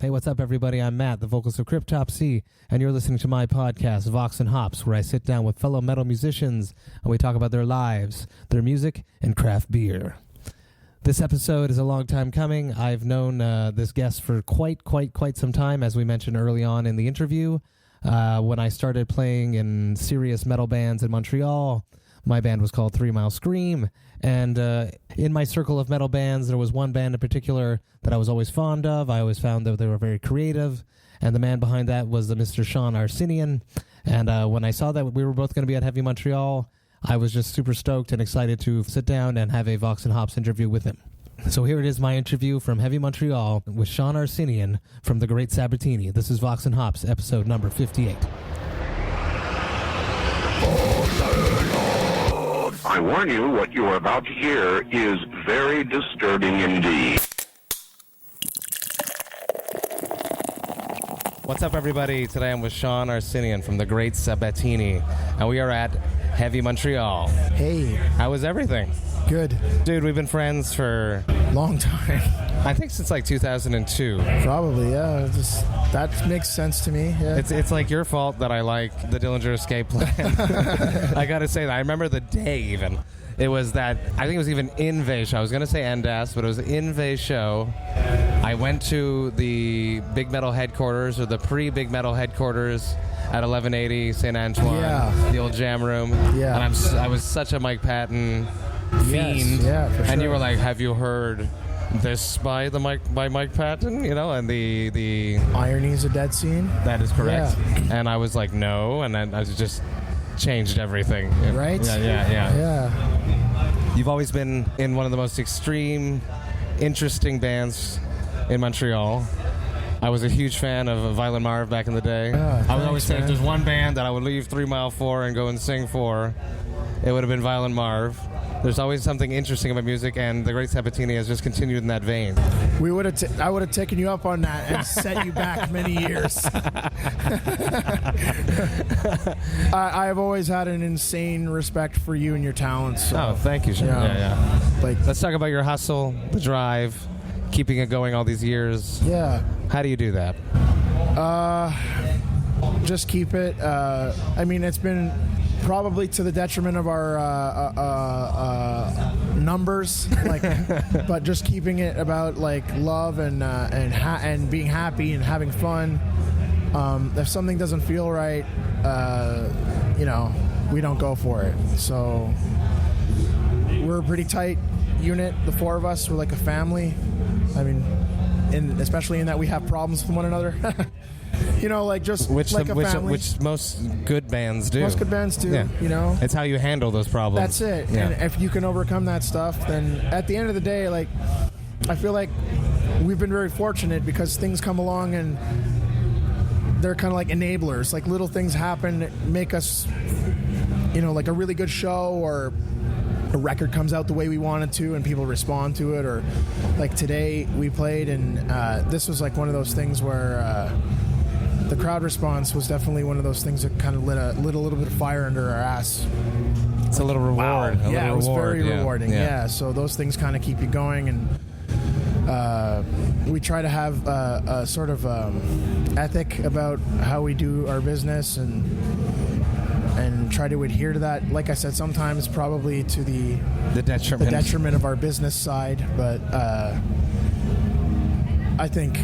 Hey, what's up, everybody? I'm Matt, the vocalist of Cryptopsy, and you're listening to my podcast, Vox and Hops, where I sit down with fellow metal musicians and we talk about their lives, their music, and craft beer. This episode is a long time coming. I've known this guest for quite some time, as we mentioned early on in the interview. When I started playing in serious metal bands in Montreal, my band was called 3 Mile Scream, and in my circle of metal bands, there was one band in particular that I was always fond of. I always found that they were very creative, and the man behind that was the Mr. Sean Arsenian. And when I saw that we were both going to be at Heavy Montreal, I was just super stoked and excited to sit down and have a Vox and Hops interview with him. So here it is, my interview from Heavy Montreal with Sean Arsenian from the Great Sabatini. This is Vox and Hops, episode number 58. I warn you, what you are about to hear is very disturbing indeed. What's up, everybody? Today I'm with Sean Arsenian from the Great Sabatini, and we are at Heavy Montreal. Hey. How is everything? Good. Dude, we've been friends for... long time. I think since like 2002. Probably, yeah. That makes sense to me. Yeah. It's like your fault that I like the Dillinger Escape Plan. I gotta say that. I remember the day even. It was that, I think it was even Inve show. I was gonna say Endas, but it was the Inve show. I went to the Big Metal headquarters, or the pre-Big Metal headquarters at 1180 St. Antoine, the old jam room. Yeah. And I was such a Mike Patton fiend. Yes, yeah, for sure. And you were like, have you heard this by Mike Patton, you know, and the Irony's a Dead Scene. That is correct. Yeah. And I was like, no, and then I just changed everything. Right? Yeah. You've always been in one of the most extreme, interesting bands in Montreal. I was a huge fan of Violent Marv back in the day. I would always say if there's one band that I would leave 3 Mile for and go and sing for, it would have been Violent Marv. There's always something interesting about music, and the Great Sabatini has just continued in that vein. I would have taken you up on that and set you back many years. I've always had an insane respect for you and your talents. So, oh, thank you, Sean. Yeah. Like, let's talk about your hustle, the drive, keeping it going all these years. Yeah. How do you do that? Just keep it. I mean, it's been probably to the detriment of our numbers, like, but just keeping it about like love and being happy and having fun. If something doesn't feel right, we don't go for it. So we're a pretty tight unit, the four of us. We're like a family. I mean, especially in that we have problems with one another. You know, like just which family. Which most good bands do. Most good bands do, yeah. You know. It's how you handle those problems. That's it. Yeah. And if you can overcome that stuff, then at the end of the day, like, I feel like we've been very fortunate because things come along and they're kind of like enablers. Like little things happen that make us, like a really good show, or a record comes out the way we want it to and people respond to it, or like today we played and this was like one of those things where the crowd response was definitely one of those things that kind of lit a little bit of fire under our ass. It's a little reward. Wow. It was very rewarding. Yeah. So those things kind of keep you going, and we try to have a sort of ethic about how we do our business and try to adhere to that. Like I said, sometimes probably to the detriment of our business side, but I think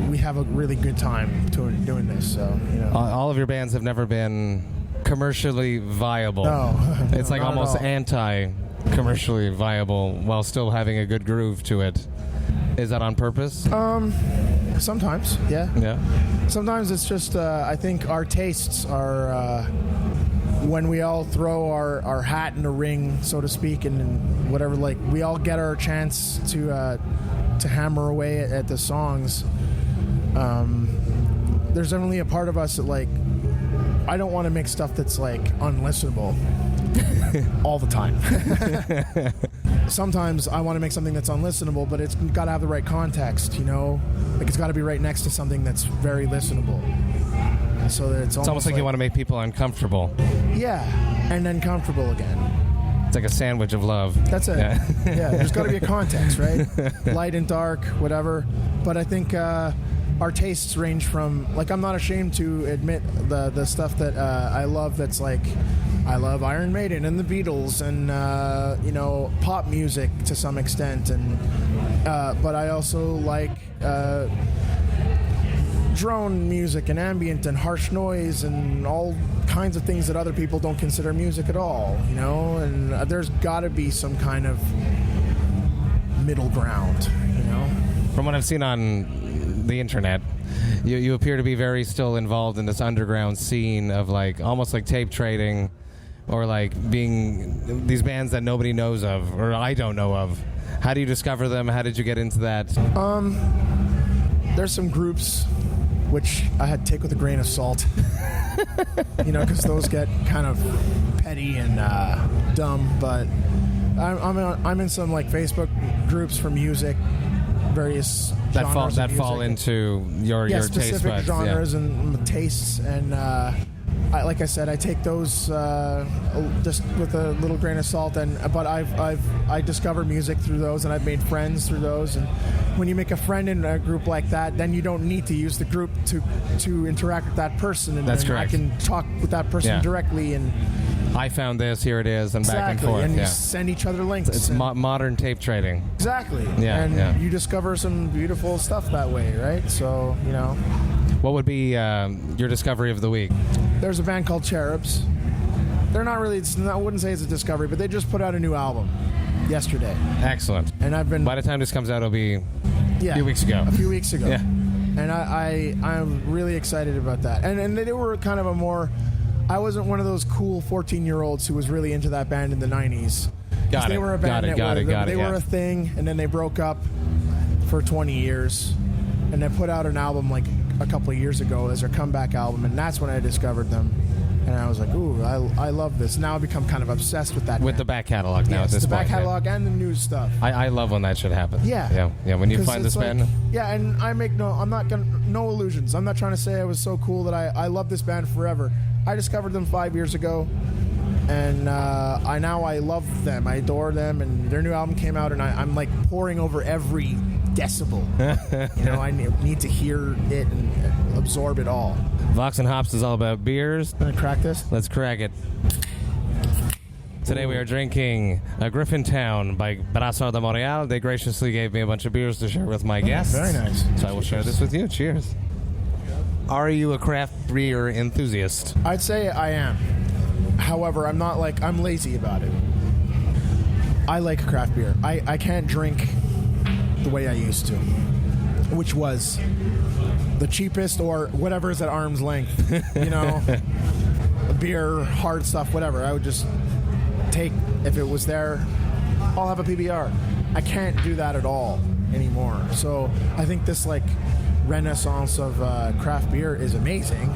we have a really good time doing this. So all of your bands have never been commercially viable. No, it's like almost anti-commercially viable while still having a good groove to it. Is that on purpose? Sometimes, yeah. Yeah. Sometimes it's just I think our tastes are when we all throw our hat in the ring, so to speak, and whatever. Like we all get our chance to hammer away at the songs. There's definitely a part of us that, like, I don't want to make stuff that's like unlistenable all the time. Sometimes I want to make something that's unlistenable, but it's got to have the right context, like it's got to be right next to something that's very listenable. So that it's almost like you want to make people uncomfortable. Yeah, and then comfortable again. It's like a sandwich of love. That's it. Yeah. Yeah, there's got to be a context, right? Light and dark, whatever. But I think our tastes range from, like, I'm not ashamed to admit the stuff that I love. That's like, I love Iron Maiden and the Beatles and pop music to some extent, and but I also like drone music and ambient and harsh noise and all kinds of things that other people don't consider music at all, and there's got to be some kind of middle ground, From what I've seen on the internet, you appear to be very still involved in this underground scene of like almost like tape trading, or like being these bands that nobody knows of, or I don't know of. How do you discover them? How did you get into that? There's some groups which I had to take with a grain of salt, because those get kind of petty and dumb. But I'm in some like Facebook groups for music, various genres that fall into your taste specific buds, genres and tastes, and like I said, I take those just with a little grain of salt. But I discover music through those, and I've made friends through those. And when you make a friend in a group like that, then you don't need to use the group to interact with that person. And That's then correct. I can talk with that person directly, and I found this, here it is, and back and forth. And you send each other links. It's modern tape trading. Exactly. Yeah. You discover some beautiful stuff that way, right? So, What would be your discovery of the week? There's a band called Cherubs. They're not really, I wouldn't say it's a discovery, but they just put out a new album yesterday. Excellent. And I've been... By the time this comes out, it'll be a few weeks ago. A few weeks ago. Yeah. And I'm really excited about that. And they were kind of a more... I wasn't one of those cool 14-year-olds who was really into that band in the 90s. They were a band they were a thing, and then they broke up for 20 years. And they put out an album like a couple of years ago as their comeback album, and that's when I discovered them. And I was like, ooh, I love this. Now I've become kind of obsessed with that With band. the back catalog now at this the point. back catalog and the new stuff. I love when that shit happens. Yeah. Yeah, when you find this band. Yeah, and I make no illusions. I'm not trying to say I was so cool that I love this band forever. I discovered them 5 years ago, and I love them. I adore them, and their new album came out, and I'm like poring over every decibel. I need to hear it and absorb it all. Vox and Hops is all about beers. Gonna crack this? Let's crack it. Today we are drinking a Griffintown by Brasseur de Montreal. They graciously gave me a bunch of beers to share with my guests. Very nice. So I will share this with you. Cheers. Are you a craft beer enthusiast? I'd say I am. However, I'm lazy about it. I like craft beer. I can't drink the way I used to, which was the cheapest or whatever is at arm's length. Beer, hard stuff, whatever. I would just take, if it was there, I'll have a PBR. I can't do that at all anymore. So I think this renaissance of craft beer is amazing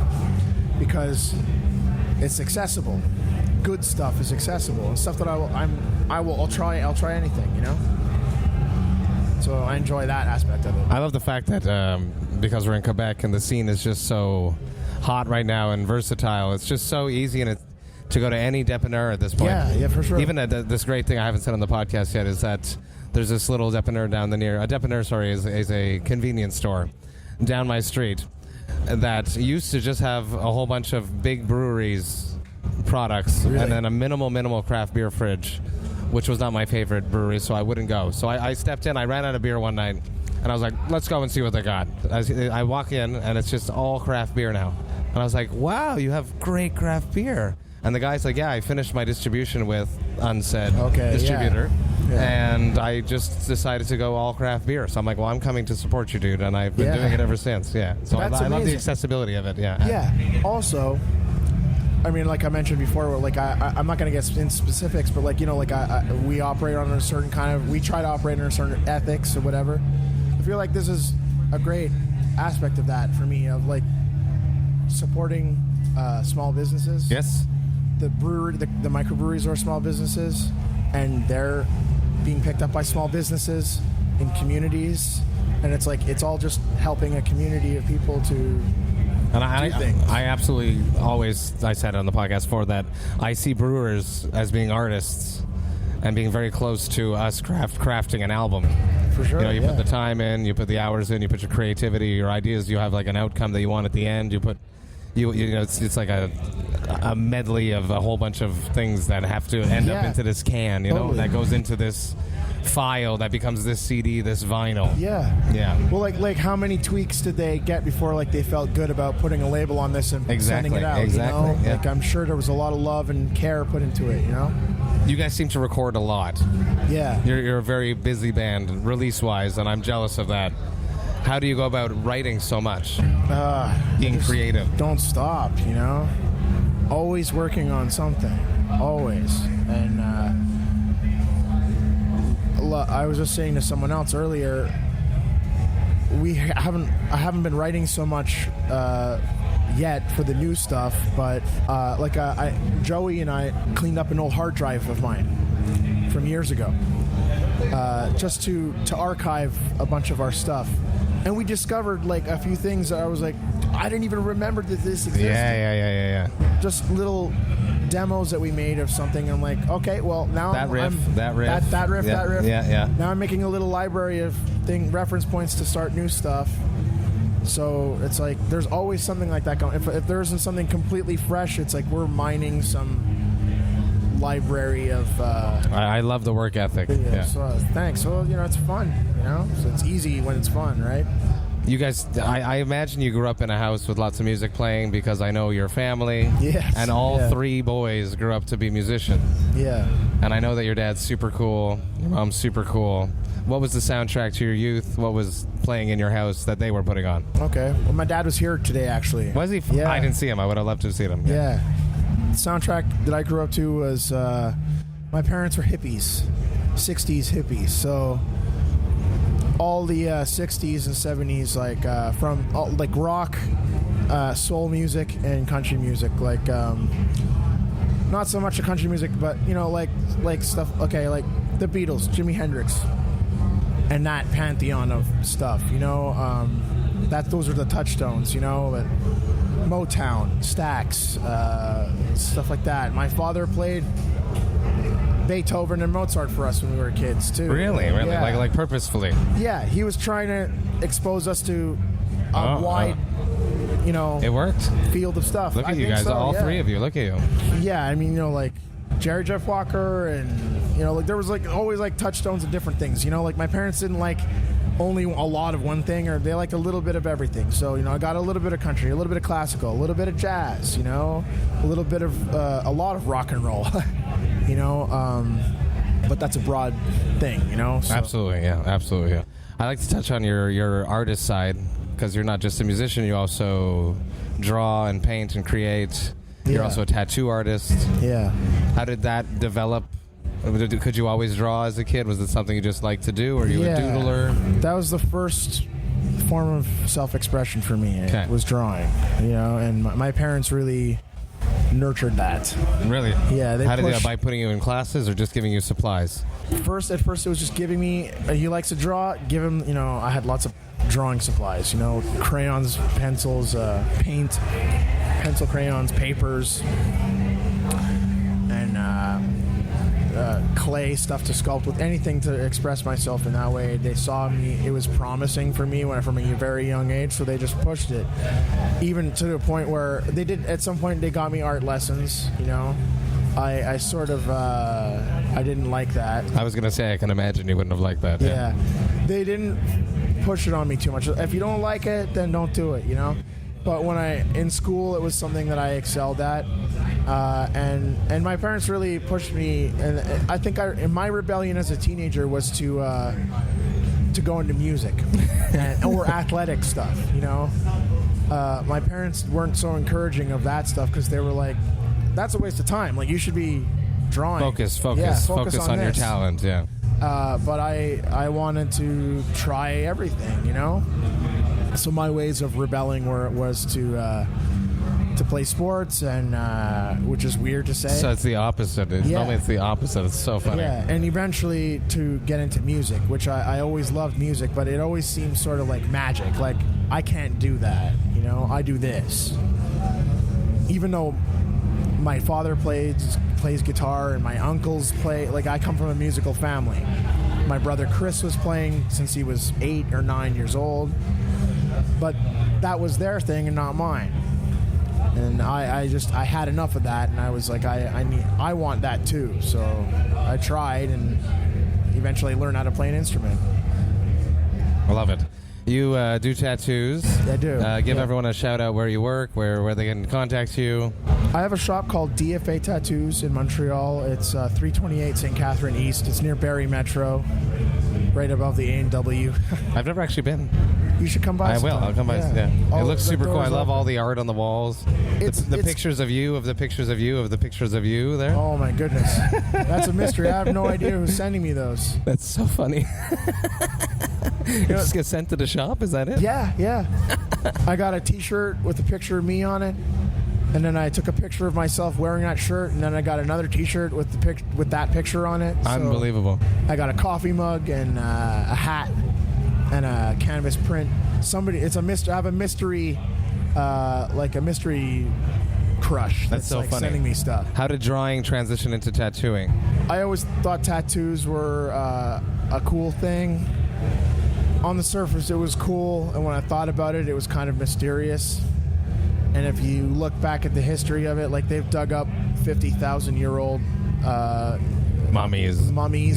because it's accessible. Good stuff is accessible, and stuff that I'll try anything, So I enjoy that aspect of it. I love the fact that because we're in Quebec and the scene is just so hot right now and versatile, it's just so easy to go to any dépanneur at this point. Yeah, for sure. Even this great thing I haven't said on the podcast yet is that there's this little dépanneur is a convenience store down my street that used to just have a whole bunch of big breweries products and then a minimal craft beer fridge, which was not my favorite brewery, so I wouldn't go. So I stepped in, I ran out of beer one night, and I was like, let's go and see what they got. I walk in, and it's just all craft beer now. And I was like, wow, you have great craft beer. And the guy's like, yeah, I finished my distribution with unsaid distributor. Yeah. And I just decided to go all craft beer. So I'm like, well, I'm coming to support you, dude. And I've been doing it ever since. Yeah. So I love the accessibility of it. Yeah. Yeah. Also, I mean, like I mentioned before, I'm not going to get in specifics, but we operate on a certain we try to operate on a certain ethics or whatever. I feel like this is a great aspect of that for me, of supporting small businesses. Yes. The brewery, the microbreweries are small businesses, and they're being picked up by small businesses in communities, and it's all just helping a community of people to do things. I absolutely I said on the podcast before that I see brewers as being artists and being very close to us crafting an album. For sure. You put the time in, you put the hours in, you put your creativity, your ideas. You have like an outcome that you want at the end. You put, it's like a medley of a whole bunch of things that have to end up into this can. Totally. That goes into this file that becomes this CD, this vinyl. Yeah. Well, like how many tweaks did they get before like they felt good about putting a label on this and sending it out? Exactly. Yeah. Like I'm sure there was a lot of love and care put into it. You guys seem to record a lot. Yeah. You're a very busy band, release-wise, and I'm jealous of that. How do you go about writing so much? Being creative. Don't stop, Always working on something. Always. And I was just saying to someone else earlier, I haven't been writing so much yet for the new stuff, but Joey and I cleaned up an old hard drive of mine from years ago, just to archive a bunch of our stuff, and we discovered like a few things that I was like, I didn't even remember that this existed. Yeah. Just little demos that we made of something. I'm like, okay, well now that riff. Yeah. Now I'm making a little library of reference points to start new stuff. So it's like there's always something like that going. If there isn't something completely fresh, it's like we're mining some library of. I love the work ethic. Yeah. So thanks. Well, it's fun. So it's easy when it's fun, right? You guys, I imagine you grew up in a house with lots of music playing because I know your family. Yes. And all three boys grew up to be musicians. Yeah. And I know that your dad's super cool, your mom's super cool. What was the soundtrack to your youth? What was playing in your house that they were putting on? Okay. Well, my dad was here today, actually. Was he? Yeah. I didn't see him. I would have loved to have seen him. Yeah. The soundtrack that I grew up to was, my parents were hippies, 60s hippies. So all the 60s and 70s, like from like rock, soul music, and country music. Like not so much the country music, but like stuff. Okay, like the Beatles, Jimi Hendrix, and that pantheon of stuff. Those are the touchstones. But Motown, Stax, stuff like that. My father played Beethoven and Mozart for us when we were kids too. Really? Yeah. Like purposefully? Yeah, he was trying to expose us to a wide, it worked. Field of stuff. Look at you guys, all three of you. Look at you. Yeah, I mean, like Jerry Jeff Walker, and like there was like always like touchstones of different things. Like my parents didn't like only a lot of one thing, or they liked a little bit of everything. So I got a little bit of country, a little bit of classical, a little bit of jazz. A little bit of a lot of rock and roll. But that's a broad thing, So. Absolutely, yeah. I like to touch on your artist side, because you're not just a musician, you also draw and paint and create. You're also a tattoo artist. Yeah. How did that develop? Could you always draw as a kid? Was it something you just liked to do, or were you a doodler? That was the first form of self-expression for me. It was drawing, and my parents really nurtured that. Really? Yeah. How did they, by putting you in classes or just giving you supplies? At first it was just giving me, he likes to draw, give him, I had lots of drawing supplies, crayons, pencils, paint, pencil crayons, papers, and clay stuff to sculpt with, anything to express myself in that way. They saw me, it was promising for me from a very young age, so they just pushed it, even to the point where at some point they got me art lessons. I sort of I didn't like that. I was gonna say, I can imagine you wouldn't have liked that. Yeah. They didn't push it on me too much. If you don't like it, then don't do it, But in school, it was something that I excelled at, and my parents really pushed me. And I think my rebellion as a teenager was to go into music or athletic stuff. My parents weren't so encouraging of that stuff because they were like, "That's a waste of time. Like you should be drawing. Focus on your talent." Yeah. But I wanted to try everything. So my ways of rebelling was to play sports, and which is weird to say. So it's the opposite. Normally it's the opposite. It's so funny. Yeah, and eventually to get into music, which I always loved music, but it always seemed sort of like magic. Like I can't do that. I do this. Even though my father plays guitar, and my uncles play. Like, I come from a musical family. My brother Chris was playing since he was 8 or 9 years old, but that was their thing and not mine. And I had enough of that, and I was like, I want that too. So I tried and eventually learned how to play an instrument. I love it. You do tattoos. I do. Give everyone a shout out where you work, where they can contact you. I have a shop called DFA Tattoos in Montreal. It's 328 St. Catherine East. It's near Barrie Metro, right above the A&W. I've never actually been. You should come by. I will. I'll come by. Yeah. It looks super cool. I love all the art on the walls. The pictures of you, of the pictures of you, of the pictures of you there. Oh, my goodness. That's a mystery. I have no idea who's sending me those. That's so funny. It just gets sent to the shop? Is that it? Yeah. I got a T-shirt with a picture of me on it, and then I took a picture of myself wearing that shirt, and then I got another T-shirt with with that picture on it. Unbelievable. So I got a coffee mug and a hat and a canvas print. It's a mystery. I have a mystery, like a mystery crush. That's so like funny. Sending me stuff. How did drawing transition into tattooing? I always thought tattoos were a cool thing. On the surface, it was cool, and when I thought about it, it was kind of mysterious. And if you look back at the history of it, like, they've dug up 50,000-year-old mummies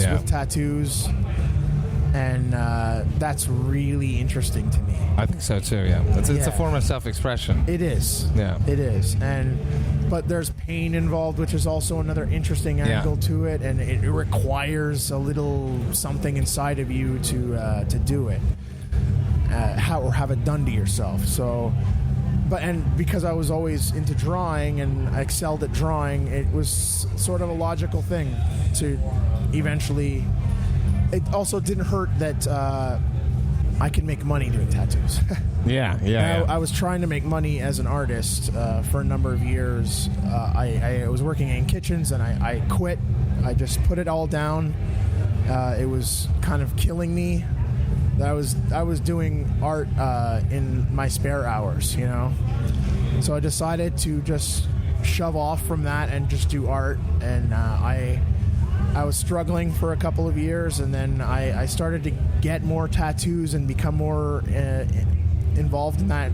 with tattoos, and that's really interesting to me. I think so too. Yeah, it's a form of self-expression. It is. Yeah, it is. But there's pain involved, which is also another interesting angle to it, and it requires a little something inside of you to do it, or have it done to yourself. So, because I was always into drawing and I excelled at drawing, it was sort of a logical thing to eventually. It also didn't hurt that I can make money doing tattoos. I was trying to make money as an artist for a number of years. I was working in kitchens, and I quit. I just put it all down. It was kind of killing me. I was doing art in my spare hours, you know. So I decided to just shove off from that and just do art. And I was struggling for a couple of years, and then I started to get more tattoos and become more involved in that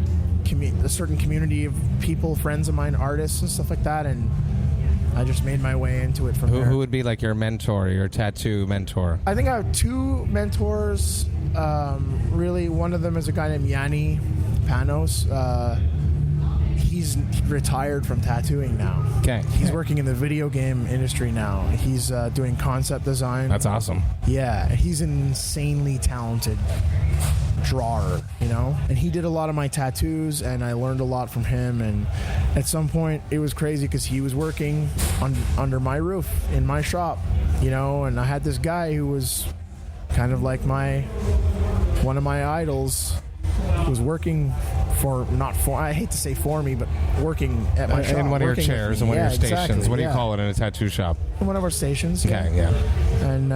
a certain community of people, friends of mine, artists and stuff like that, and I just made my way into it from there. Who would be like your mentor, your tattoo mentor? I think I have two mentors. Really, one of them is a guy named Yanni Panos. He's retired from tattooing now. Okay. He's working in the video game industry now. He's doing concept design. That's awesome. Yeah, he's an insanely talented drawer, you know? And he did a lot of my tattoos, and I learned a lot from him. And at some point, it was crazy because he was working under my roof in my shop, you know? And I had this guy who was kind of like one of my idols, was working I hate to say for me, but working at my shop. In one of your chairs and one of your stations. Exactly, what do you call it in a tattoo shop? In one of our stations. Okay, yeah. And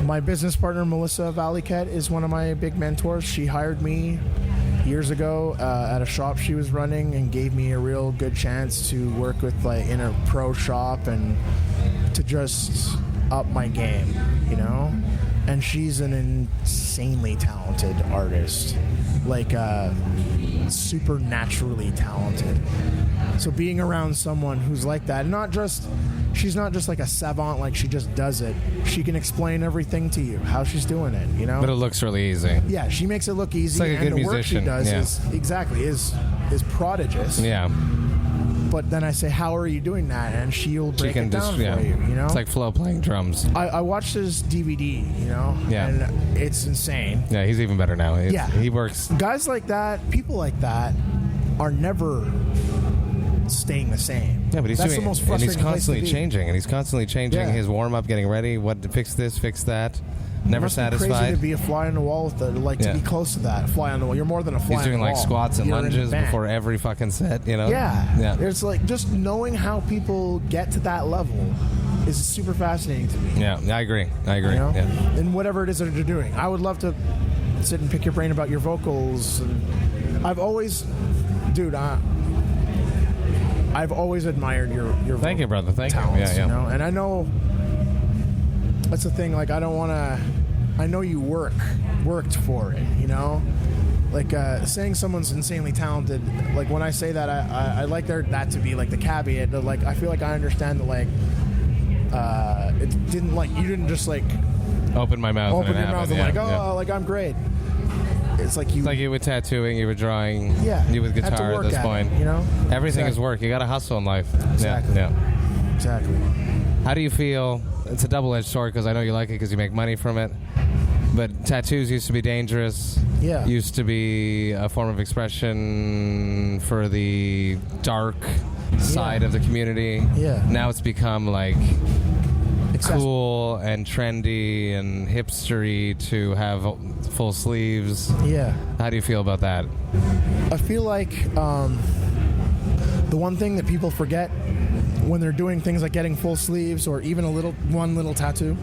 my business partner, Melissa Valiquette, is one of my big mentors. She hired me years ago at a shop she was running and gave me a real good chance to work with, like, in a pro shop and to just up my game, you know? And she's an insanely talented artist, like supernaturally talented. So being around someone who's like that, she's not just like a savant, like she just does it. She can explain everything to you, how she's doing it, you know? But it looks really easy. Yeah, she makes it look easy. It's like a good and the musician. work she does is prodigious. Yeah. But then I say, how are you doing that? And she'll break it down for you, you know? It's like Flo playing drums. I watched his DVD, you know? Yeah. And it's insane. Yeah, he's even better now. He works. Guys like that, people like that, are never staying the same. Yeah, but he's constantly changing. And he's constantly changing his warm-up, getting ready, fix this, fix that. Never satisfied. It's crazy to be a fly on the wall with to be close to that. A fly on the wall. You're more than a fly on the wall. He's doing like squats and lunges before every fucking set, you know? Yeah. It's like just knowing how people get to that level is super fascinating to me. Yeah, I agree. You know? Yeah. And whatever it is that you're doing. I would love to sit and pick your brain about your vocals. And I've always... Dude, I've always admired your Thank you, brother. Thank talents, you. Yeah. you know? And I know that's the thing. Like, I don't want to. I know you worked for it. You know, like saying someone's insanely talented. Like when I say that, I like that to be like the caveat. That, like, I feel like I understand that, like, it didn't, like, you didn't just like open my mouth. Open your mouth and yeah, like, yeah. like, I'm great. It's like you. It's like you were tattooing, you were drawing, Yeah. you with had to guitar at work this point. it, you know, Everything Exactly. is work. You got to hustle in life. Exactly. Yeah. Exactly. How do you feel? It's a double-edged sword because I know you like it because you make money from it. But tattoos used to be dangerous. Yeah. Used to be a form of expression for the dark side of the community. Yeah. Now it's become like Accessible. cool and trendy and hipstery to have full sleeves. Yeah. How do you feel about that? I feel like the one thing that people forget when they're doing things like getting full sleeves or even one little tattoo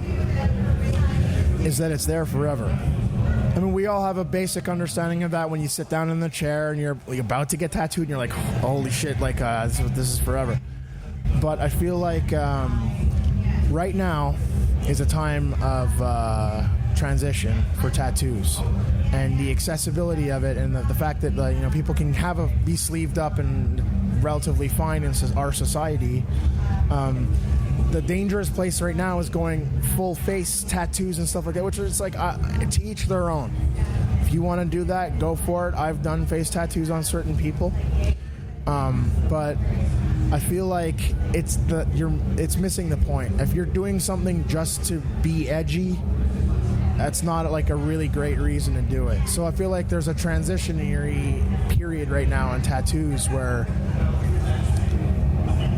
is that it's there forever. I mean, we all have a basic understanding of that when you sit down in the chair and you're like, about to get tattooed and you're like, holy shit, like this is forever. But I feel like right now is a time of transition for tattoos, and the accessibility of it, and the fact that people can be sleeved up and relatively fine in our society. The dangerous place right now is going full face tattoos and stuff like that, which is like to each their own. If you want to do that, go for it. I've done face tattoos on certain people, but I feel like it's missing the point. If you're doing something just to be edgy, that's not like a really great reason to do it. So I feel like there's a transitionary period right now in tattoos where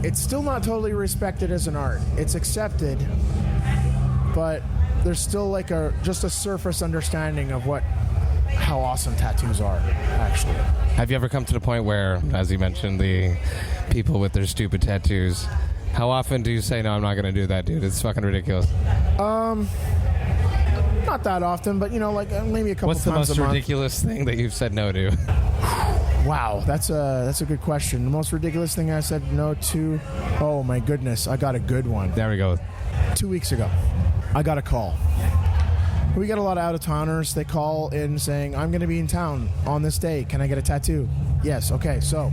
it's still not totally respected as an art. It's accepted, but there's still like just a surface understanding of how awesome tattoos are, actually. Have you ever come to the point where, as you mentioned, the people with their stupid tattoos, how often do you say, no, I'm not going to do that, dude? It's fucking ridiculous. Not that often, but like maybe a couple What's times a month. What's the most ridiculous thing that you've said no to? Wow, that's a good question. The most ridiculous thing I said no to, oh my goodness, I got a good one. There we go. 2 weeks ago, I got a call. We get a lot of out-of-towners. They call in saying, I'm going to be in town on this day. Can I get a tattoo? Yes, okay. So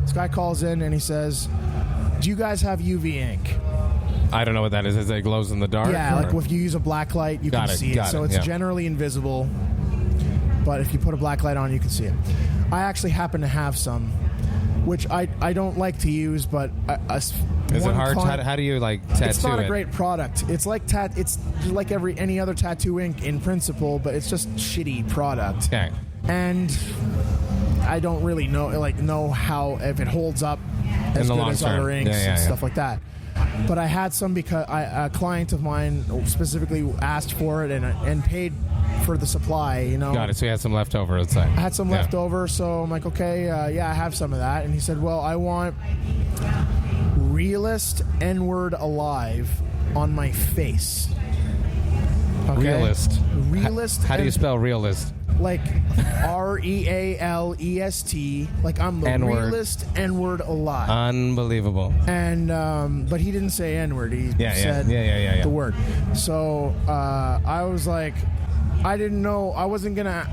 this guy calls in and he says, do you guys have UV ink? I don't know what that is. Is it glows in the dark? Yeah, or? like if you use a black light, you can see it. So it's generally invisible, but if you put a black light on, you can see it. I actually happen to have some, which I don't like to use, but is it hard? How do you like tattoo it? It's not a great product. It's like it's like any other tattoo ink in principle, but it's just shitty product. Okay. And I don't really know how if it holds up as good as other inks and stuff like that. But I had some because a client of mine specifically asked for it and paid for the supply, Got it. So you had some leftover outside. I had some leftover, so I'm like, okay, I have some of that. And he said, well, I want realist N-word alive on my face. Okay? Realist. How do you spell realist? Like REALEST. Like I'm the N-word. realist N-word alive. Unbelievable. And but he didn't say N-word. He said the word. So I was like, I didn't know. I wasn't gonna.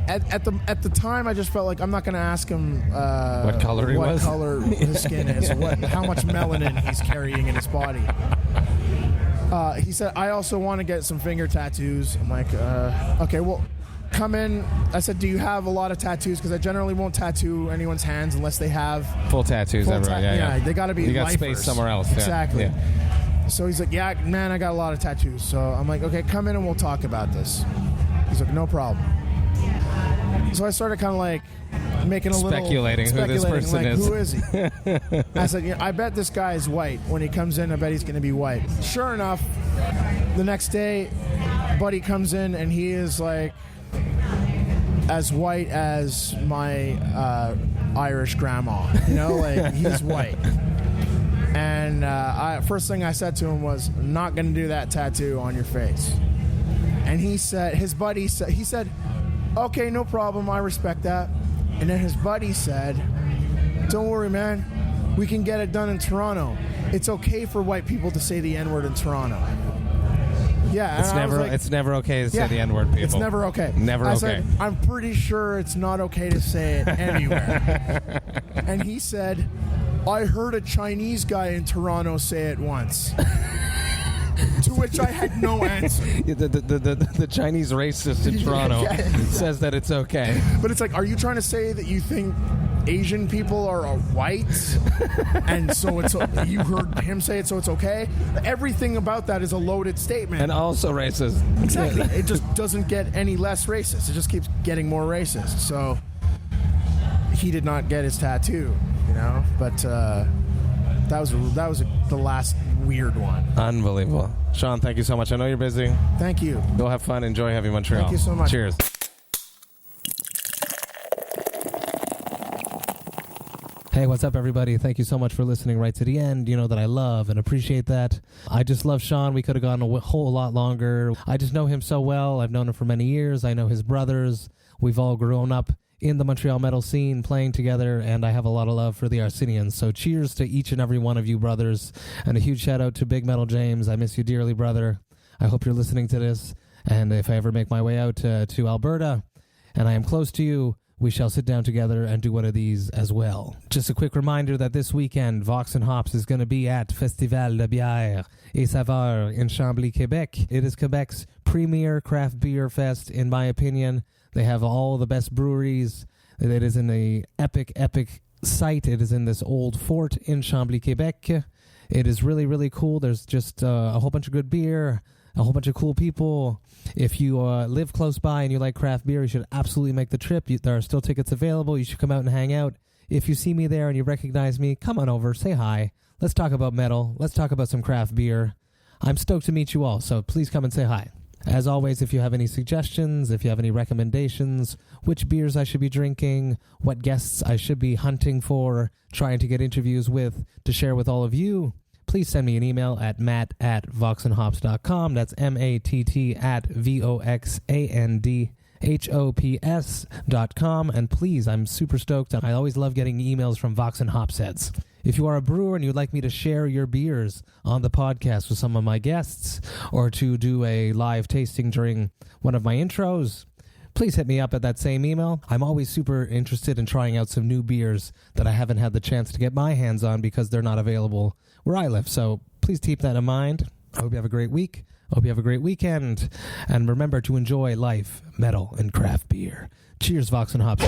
At the time, I just felt like I'm not gonna ask him what color his skin is, how much melanin he's carrying in his body. He said, I also want to get some finger tattoos. I'm like, okay, well, come in. I said, do you have a lot of tattoos? Because I generally won't tattoo anyone's hands unless they have full tattoos. Yeah, they got to be. You got lifers. space somewhere else. Exactly. Yeah. So he's like, yeah, man, I got a lot of tattoos. So I'm like, okay, come in and we'll talk about this. He's like, no problem. So I started kind of like making speculating who this person like, is. Who is he? I said, I bet this guy is white. When he comes in, I bet he's going to be white. Sure enough, the next day, buddy comes in and he is like as white as my Irish grandma. Like he's white. And first thing I said to him was, not going to do that tattoo on your face. And he said, he said, okay, no problem, I respect that. And then his buddy said, don't worry, man, We can get it done in Toronto. It's okay for white people to say the N-word in Toronto. Yeah, it's never okay to say the N-word, people. It's never okay. Never I okay. said, I'm pretty sure it's not okay to say it anywhere. And he said, I heard a Chinese guy in Toronto say it once. To which I had no answer. The Chinese racist in Toronto says that it's okay. But it's like, are you trying to say that you think Asian people are white? And so you heard him say it, so it's okay? Everything about that is a loaded statement. And also racist. Exactly. It just doesn't get any less racist. It just keeps getting more racist. So he did not get his tattoo, you know? But that was the last weird one. Unbelievable. Sean, thank you so much. I know you're busy. Thank you. Go have fun. Enjoy Heavy Montreal. Thank you so much. Cheers. Hey, what's up, everybody? Thank you so much for listening right to the end. You know that I love and appreciate that. I just love Sean. We could have gone a whole lot longer. I just know him so well. I've known him for many years. I know his brothers. We've all grown up in the Montreal metal scene playing together, and I have a lot of love for the Arsenians. So cheers to each and every one of you brothers, and a huge shout out to Big Metal James. I miss you dearly, brother. I hope you're listening to this, and if I ever make my way out to Alberta and I am close to you, we shall sit down together and do one of these as well. Just a quick reminder that this weekend, Vox and Hops is going to be at Festival de Bière et Saveur in Chambly, Quebec. It is Quebec's premier craft beer fest, in my opinion. They have all the best breweries. It is in the epic site. It is in this old fort in Chambly, Quebec. It is really, really cool. There's just a whole bunch of good beer, a whole bunch of cool people. If you live close by and you like craft beer, you should absolutely make the trip. There are still tickets available. You should come out and hang out. If you see me there and you recognize me, come on over, say hi. Let's talk about metal. Let's talk about some craft beer. I'm stoked to meet you all, so please come and say hi. As always, if you have any suggestions, if you have any recommendations, which beers I should be drinking, what guests I should be hunting for, trying to get interviews with, to share with all of you, please send me an email at matt@voxandhops.com. That's matt@voxandhops.com. And please, I'm super stoked. I always love getting emails from Vox and Hops heads. If you are a brewer and you'd like me to share your beers on the podcast with some of my guests, or to do a live tasting during one of my intros, please hit me up at that same email. I'm always super interested in trying out some new beers that I haven't had the chance to get my hands on because they're not available where I live. So please keep that in mind. I hope you have a great week. I hope you have a great weekend. And remember to enjoy life, metal, and craft beer. Cheers, Vox and Hops.